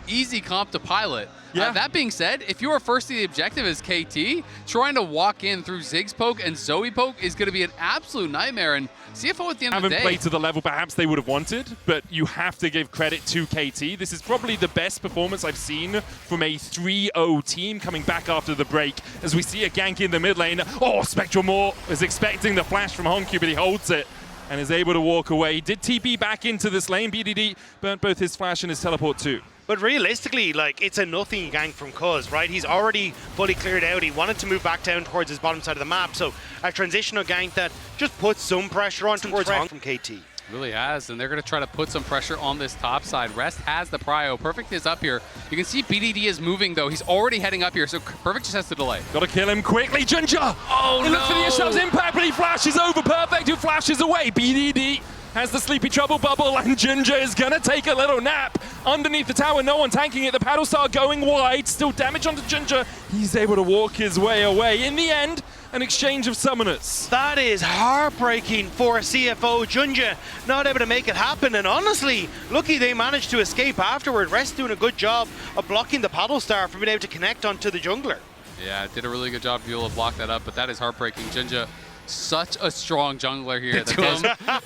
easy comp to pilot. Yeah. That being said, if you are first to the objective as KT, trying to walk in through Ziggs poke and Zoe poke is going to be an absolute nightmare. And CFO at the end of the day haven't played to the level perhaps they would have wanted, but you have to give credit to KT. This is probably the best performance I've seen from a 3-0 team coming back after the break. As we see a gank in the mid lane. Oh, Spectral Maw is expecting the flash from Honku, but he holds it and is able to walk away. He did TP back into this lane. BDD burnt both his flash and his teleport too. But realistically, like, it's a nothing gank from Cuz, right? He's already fully cleared out. He wanted to move back down towards his bottom side of the map. So a transitional gank that just puts some pressure on towards Hong from KT. Really has, and they're going to try to put some pressure on this top side. Rest has the prio. Perfect is up here. You can see BDD is moving, though. He's already heading up here, so Perfect just has to delay. Got to kill him quickly. Ginger! Oh, he looks for the Yashav's impact, but he flashes over. Perfect, who flashes away. BDD has the Sleepy Trouble bubble, and Ginger is going to take a little nap underneath the tower. No one tanking it. The paddle star going wide. Still damage onto Ginger. He's able to walk his way away. In the end, an exchange of summoners. That is heartbreaking for CFO. Junja not able to make it happen, and honestly, lucky they managed to escape afterward. Rest doing a good job of blocking the paddle star from being able to connect onto the jungler. Yeah, did a really good job to be able to block that up, but that is heartbreaking. Jinja, such a strong jungler here.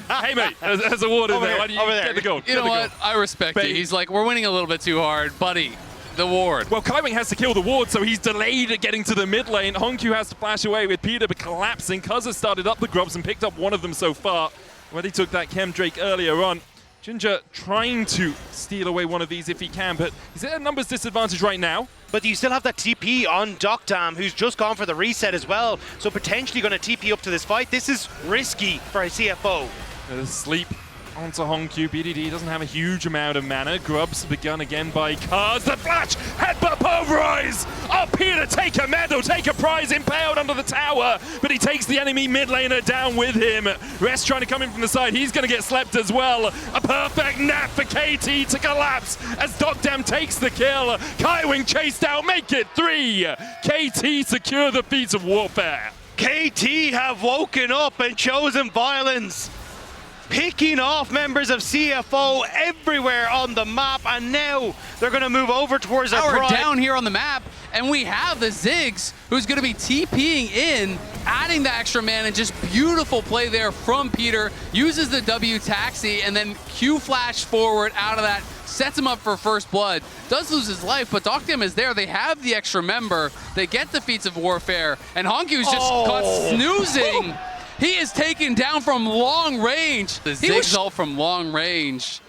Hey mate, there's a ward in there. Why do you get the gold? You know what? I respect it. He's like, we're winning a little bit too hard, buddy. The ward. Well, Kaiwing has to kill the ward, so he's delayed at getting to the mid lane. Honku has to flash away with Peter, but collapsing. Cuz has started up the grubs and picked up one of them so far. When he took that Chem Drake earlier on. Ginger trying to steal away one of these if he can, but he's at a numbers disadvantage right now. But you still have that TP on Docdam, who's just gone for the reset as well, so potentially going to TP up to this fight. This is risky for a CFO. Sleep onto Honku. BDD doesn't have a huge amount of mana. Grubs begun again by Cars. The flash! Headbutt pulverize! Oh, Peter, take a medal, take a prize, impaled under the tower, but he takes the enemy mid laner down with him. Rest trying to come in from the side. He's going to get slept as well. A perfect nap for KT to collapse as Docdam takes the kill. Kaiwing chased out, make it 3. KT secure the feats of warfare. KT have woken up and chosen violence, picking off members of CFO everywhere on the map, and now they're going to move over towards our pride. Down here on the map, and we have the Ziggs, who's going to be TPing in, adding the extra man, and just beautiful play there from Peter. Uses the W taxi, and then Q flash forward out of that, sets him up for first blood. Does lose his life, but Docdam is there. They have the extra member. They get the feats of warfare, and Honku's just caught snoozing. He is taken down from long range. The Ziggs ult from long range.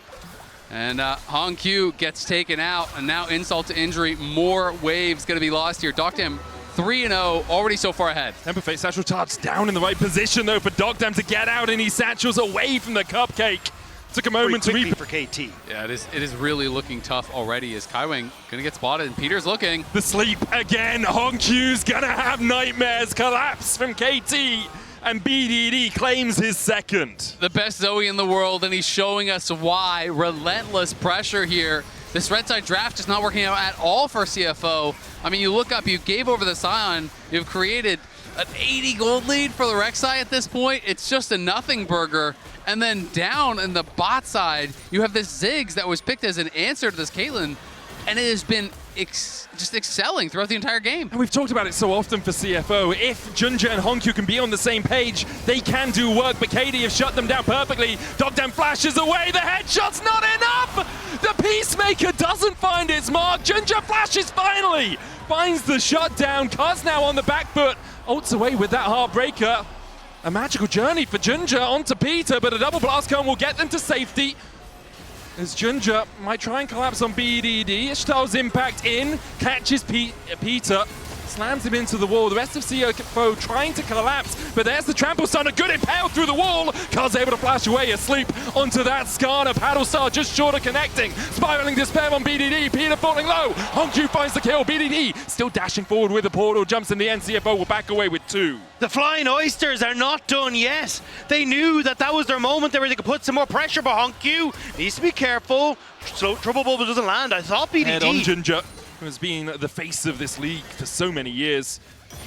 And Honku gets taken out, and now insult to injury. More waves going to be lost here. Docdam 3-0, already so far ahead. Temper Fate Satchel Charge down in the right position, though, for Docdam to get out, and he satchels away from the cupcake. Took a moment to reap for KT. Yeah, it is really looking tough already as Kaiwing gonna get spotted, and Peter's looking. The sleep again. Honku's gonna have nightmares. Collapse from KT. And BDD claims his second. The best Zoe in the world, and he's showing us why. Relentless pressure here. This red side draft is not working out at all for CFO. I mean, you look up, you gave over the Scion, you've created an 80 gold lead for the Rek'Sai at this point. It's just a nothing burger. And then down in the bot side, you have this Ziggs that was picked as an answer to this Caitlyn, and it has been just excelling throughout the entire game. And we've talked about it so often for CFO. If Junja and Honku can be on the same page, they can do work, but KD have shut them down perfectly. Docdam flashes away, the headshot's not enough! The Peacemaker doesn't find its mark. Junja flashes finally! Finds the shutdown. Cuz now on the back foot, ults away with that Heartbreaker. A magical journey for Junja onto Peter, but a double blast cone will get them to safety. As Junja might try and collapse on BDD. Ishtar's impact in, catches Peter, slams him into the wall. The rest of CFO trying to collapse, but there's the trample stun, a good impale through the wall. Cuz able to flash away, asleep onto that Skarner. Paddle Star just short of connecting. Spiraling despair on BDD, Peter falling low. Honku finds the kill, BDD still dashing forward with the portal, jumps in the end. CFO will back away with 2. The Flying Oysters are not done yet. They knew that that was their moment where they could put some more pressure, but Honku needs to be careful. So Trouble Bubble doesn't land. I thought BDD. Head on Junja, who has been the face of this league for so many years.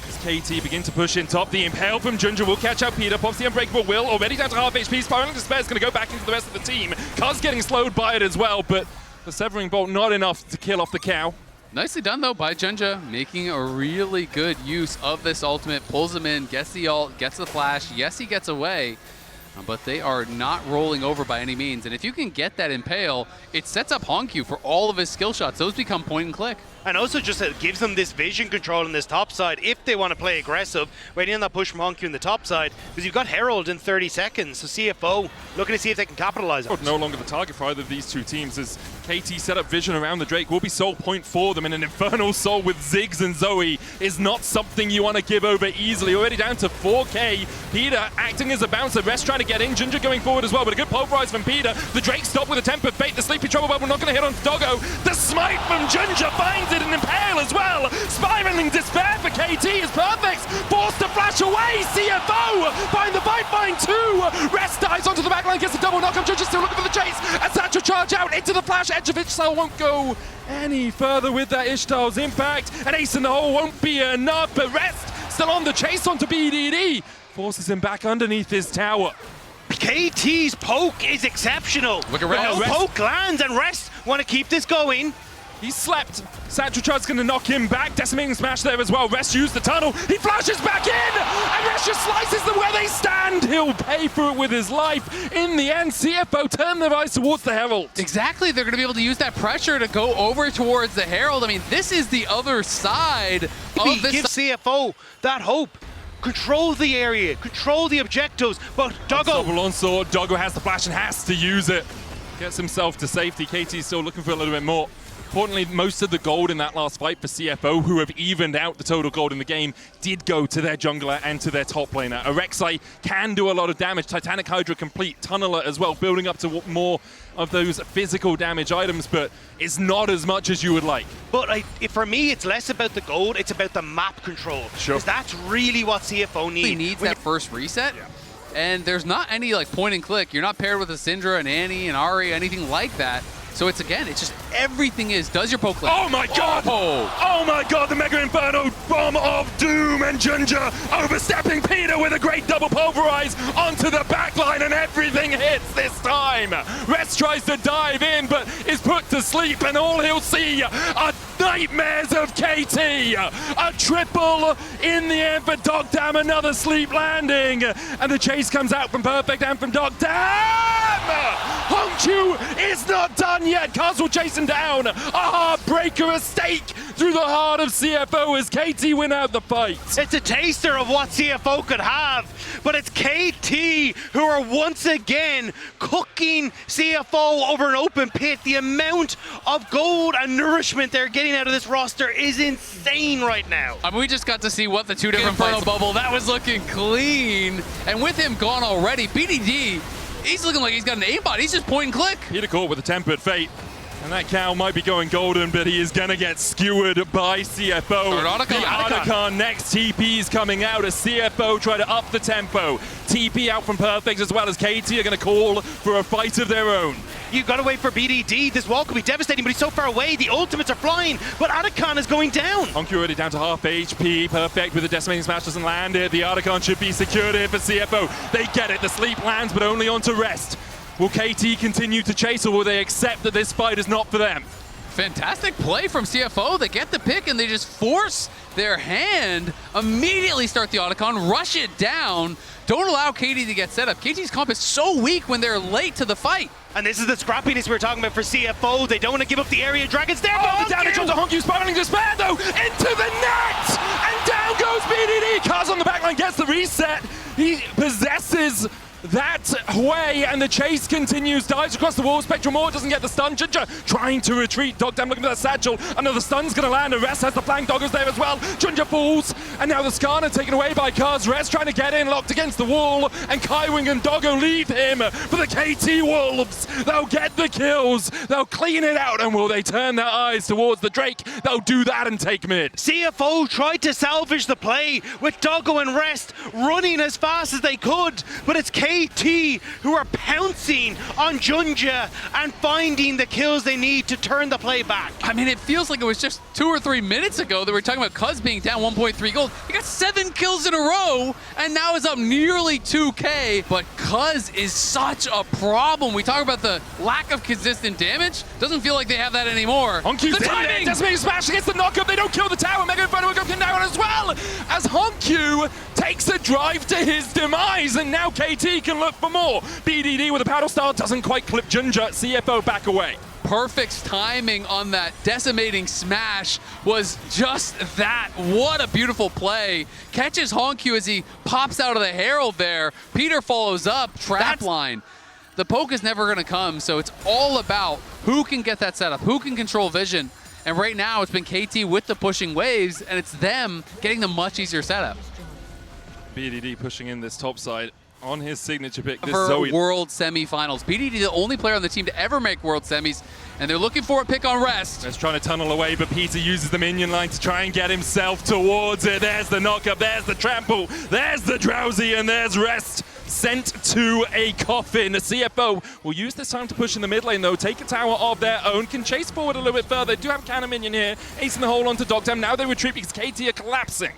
As KT begin to push in top, the impale from Junja will catch out Peter, pops the Unbreakable Will, already down to half HP. Spiraling Despair is going to go back into the rest of the team. Cuz getting slowed by it as well, but The severing bolt not enough to kill off the cow. Nicely done, though, by Junja, making a really good use of this ultimate. Pulls him in, gets the ult, gets the flash. Yes, he gets away, but they are not rolling over by any means. And if you can get that Impale, it sets up Hongyu for all of his skill shots. Those become point and click. And also just it gives them this vision control in this top side if they want to play aggressive, waiting on that push from Hongyu in the top side, because you've got Herald in 30 seconds, so CFO looking to see if they can capitalize on it. No longer the target for either of these two teams as KT set up vision around the Drake. Will be soul point for them, and an Infernal Soul with Ziggs and Zoe is not something you want to give over easily. Already down to 4K. Peter acting as a bouncer. Rest trying to get in. Ginger going forward as well, but a good pulverize from Peter. The Drake stopped with a Tempered Fate. The Sleepy Trouble Bubble not going to hit on Doggo. The smite from Ginger finds it, and Impale as well. Spiraling despair for KT is perfect. Forced to flash away. CFO find the fight, find two. Rest dives onto the backline, gets a double knock. Ginger still looking for the chase. And Satchel charge out into the flash. Edge of Ishtal won't go any further with that Ishtal's impact. An ace in the hole won't be enough, but Rest still on the chase onto BDD. Forces him back underneath his tower. KT's poke is exceptional. Look at Rest. Poke lands, and Rest want to keep this going. He slept. Satchel Charge's going to knock him back. Decimating Smash there as well. Rest used the tunnel. He flashes back in, and Rest just slices them where they stand. He'll pay for it with his life. In the end, CFO turn their eyes towards the Herald. Exactly. They're going to be able to use that pressure to go over towards the Herald. I mean, this is the other side of this. Give CFO that hope. Control the area, control the objectives, but Doggo. Double onslaught. Doggo has the flash and has to use it. Gets himself to safety. KT's still looking for a little bit more. Importantly, most of the gold in that last fight for CFO, who have evened out the total gold in the game, did go to their jungler and to their top laner. Arexai can do a lot of damage. Titanic Hydra complete. Tunneler as well, building up to more of those physical damage items, but it's not as much as you would like. But for me, it's less about the gold, it's about the map control. Sure. Because that's really what CFO needs. He needs that first reset. Yeah. And there's not any like point and click. You're not paired with a Syndra, an Annie, an Ahri, anything like that. So it's just everything does your poke click. Oh my god! Oh my god, the Mega Inferno Bomb of Doom, and Ginger overstepping Peter with a great double pulverize onto the backline, and everything hits this time. Rest tries to dive in, but is put to sleep, and all he'll see are nightmares of KT. A triple in the end for Dogdam, another sleep landing, and the chase comes out from Perfect and from Dogdam! Hongyu is not done yet. Castle chasing down. A heartbreaker, a stake through the heart of CFO as KT win out the fight. It's a taster of what CFO could have, but it's KT who are once again cooking CFO over an open pit. The amount of gold and nourishment they're getting out of this roster is insane right now. I mean, we just got to see what the two different Inferno Bubble. That was looking clean. And with him gone already, BDD, he's looking like he's got an aimbot. He's just point and click. Peter caught with a Tempered Fate. And that cow might be going golden, but he is going to get skewered by CFO. The Otacon next. TP's coming out as CFO try to up the tempo. TP out from Perfect as well as KT are going to call for a fight of their own. You've got to wait for BDD. This wall could be devastating, but he's so far away. The ultimates are flying, but Otacon is going down. Hongyu already down to half HP. Perfect with the Decimating Smash doesn't land it. The Otacon should be secured here for CFO. They get it. The sleep lands, but only onto Rest. Will KT continue to chase, or will they accept that this fight is not for them? Fantastic play from CFO. They get the pick and they just force their hand, immediately start the Otacon, rush it down. Don't allow KT to get set up. KT's comp is so weak when they're late to the fight. And this is the scrappiness we were talking about for CFO. They don't want to give up the area. Dragon's there. Oh, the damage onto Hongyu, spiraling despair though, into the net! And down goes BDD. Kaz on the backline gets the reset. He possesses that way, and the chase continues. Dives across the wall. Spectral Maw doesn't get the stun. Ginger trying to retreat. Dogdam looking for that satchel. Another stun's going to land. And Rest has the flank. Dogger's there as well. Ginger falls, and now the Skarner taken away by Kaz. Rest trying to get in, locked against the wall, and Kaiwing and Doggo leave him for the KT Wolves. They'll get the kills. They'll clean it out, and will they turn their eyes towards the Drake? They'll do that and take mid. CFO tried to salvage the play with Doggo and Rest running as fast as they could, but it's KT KT, who are pouncing on Junja and finding the kills they need to turn the play back. I mean, it feels like it was just 2 or 3 minutes ago that we were talking about Cuz being down 1.3 gold. He got 7 kills in a row, and now is up nearly 2K, but Cuz is such a problem. We talk about the lack of consistent damage. Doesn't feel like they have that anymore. Honkyu's the in there, decimating smash against the knockup. They don't kill the tower. Mega Inferno will go down as well, as Honkyu takes a drive to his demise, and now KT can look for more. BDD with a paddle star doesn't quite clip Junja. CFO back away. Perfect timing on that decimating smash was just that. What a beautiful play. Catches Honkyu as he pops out of the Herald there. Peter follows up, trap line. The poke is never going to come, so it's all about who can get that setup, who can control vision. And right now it's been KT with the pushing waves, and it's them getting the much easier setup. BDD pushing in this top side on his signature pick. This For Zoe. World Semifinals. BDD, the only player on the team to ever make World Semis, and they're looking for a pick on Rest. That's trying to tunnel away, but Peter uses the minion line to try and get himself towards it. There's the knockup, there's the trample, there's the drowsy, and there's Rest sent to a coffin. The CFO will use this time to push in the mid lane, though, take a tower of their own, can chase forward a little bit further. They do have a cannon minion here, acing the hole onto Dogdam. Now they retreat because KT are collapsing.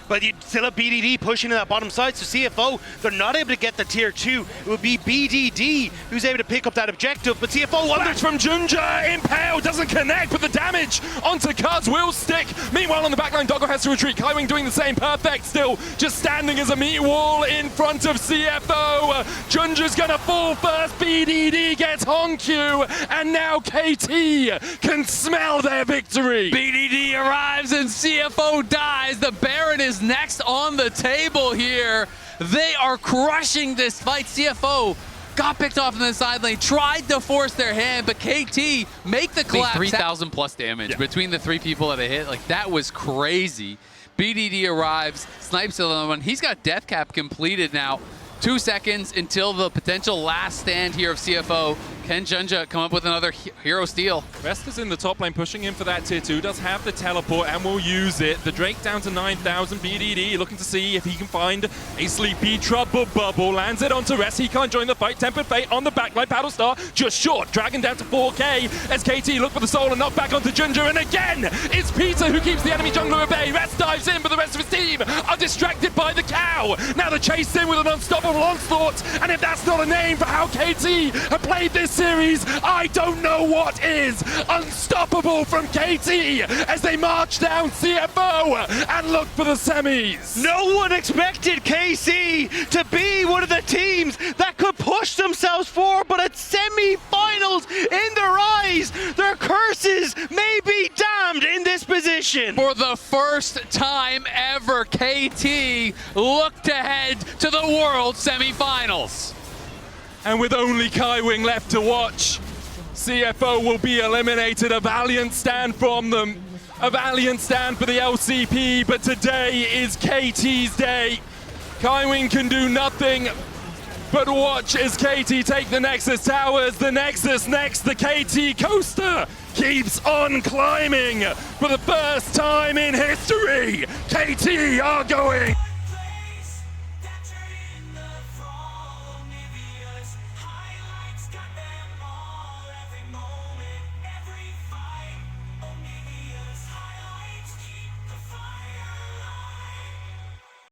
But you still have BDD pushing to that bottom side, so CFO, they're not able to get the tier 2. It would be BDD who's able to pick up that objective, but CFO Flash from Junja, Impale doesn't connect, but the damage onto Cuz will stick. Meanwhile, on the backline, Doggo has to retreat. Kaiwing doing the same, perfect still, just standing as a meat wall in front of CFO. Junja's gonna fall first, BDD gets Honkyu, and now KT can smell their victory. BDD arrives and CFO dies. The Baron is next on the table here. They are crushing this fight. CFO got picked off in the side lane, tried to force their hand, but KT make the collapse. 3,000 plus damage between the 3 people that it hit. Like, that was crazy. BDD arrives, snipes another one. He's got death cap completed now. 2 seconds until the potential last stand here of CFO. Can Junja come up with another hero steal? Rest is in the top lane, pushing in for that tier 2, does have the teleport and will use it. The Drake down to 9,000, BDD looking to see if he can find a sleepy trouble bubble. Lands it onto Rest, he can't join the fight. Tempered Fate on the backline, Paddle Star just short. Dragon down to 4K as KT look for the soul and knock back onto Junja. And again, it's Peter who keeps the enemy jungler at bay. Rest dives in, but the rest of his team are distracted by the cow. Now the chase in with an unstoppable onslaught. And if that's not a name for how KT have played this series, I don't know what is. Unstoppable from KT as they march down CFO and look for the semis. No one expected KC to be one of the teams that could push themselves forward, but at semi-finals in their eyes, their curses may be damned in this position. For the first time ever, KT looked ahead to the World Semifinals. And with only Kaiwing left to watch, CFO will be eliminated. A valiant stand from them. A valiant stand for the LCP, but today is KT's day. Kaiwing can do nothing but watch as KT take the Nexus towers. The Nexus next, the KT coaster keeps on climbing. For the first time in history, KT are going